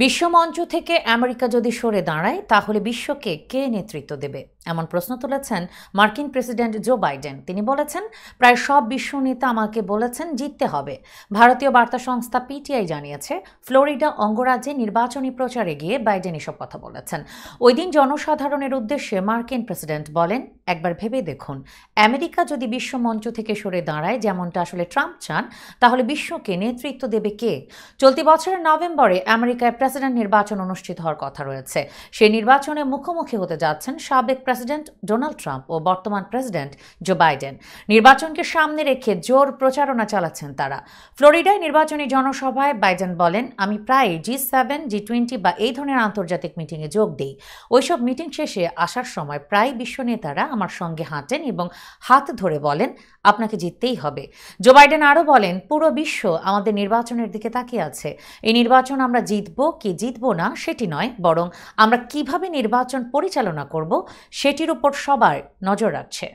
বিশ্বমঞ্চ থেকে আমেরিকা যদি সরে দাঁড়ায় তাহলে বিশ্বকে কে নেতৃত্ব দেবে এমন প্রশ্ন তুলেছেন মার্কিন প্রেসিডেন্ট জো বাইডেন। তিনি বলেছেন, প্রায় সব বিশ্ব নেতা আমাকে বলেছেন জিততে হবে। ভারতীয় বার্তা সংস্থা পিটিআই জানিয়েছে, ফ্লোরিডা অঙ্গরাজ্যে নির্বাচনী প্রচারে গিয়ে বাইডেন এসব কথা বলেছেন। ওই দিন জনসাধারণের উদ্দেশ্যে মার্কিন প্রেসিডেন্ট বলেন, একবার ভেবে দেখুন, আমেরিকা যদি বিশ্বমঞ্চ থেকে সরে দাঁড়ায়, যেমনটা আসলে ট্রাম্প চান, তাহলে বিশ্বকে নেতৃত্ব দেবে কে? চলতি বছরের নভেম্বরে আমেরিকায় প্রেসিডেন্ট নির্বাচন অনুষ্ঠিত হওয়ার কথা রয়েছে। সেই নির্বাচনে মুখোমুখি হতে যাচ্ছেন সাবেক প্রেসিডেন্ট ডোনাল্ড ট্রাম্প ও বর্তমান প্রেসিডেন্ট জো বাইডেন। নির্বাচনকে সামনে রেখে জোর প্রচারণা চালাচ্ছেন তারা। ফ্লোরিডায় নির্বাচনী জনসভায় বাইডেন বলেন, আমি প্রায় G7, G20 বা এই ধরনের আন্তর্জাতিক মিটিংয়ে যোগ দিই। ওইসব মিটিং শেষে আসার সময় প্রায় বিশ্ব নেতারা আমার সঙ্গে হাঁটেন এবং হাত ধরে বলেন, আপনাকে জিততেই হবে। জো বাইডেন আরও বলেন, পুরো বিশ্ব আমাদের নির্বাচনের দিকে তাকিয়ে আছে। এই নির্বাচন আমরা জিতব কি জিতব না সেটি নয়, বরং আমরা কিভাবে নির্বাচন পরিচালনা করব সেটির উপর সবার নজর রাখছে।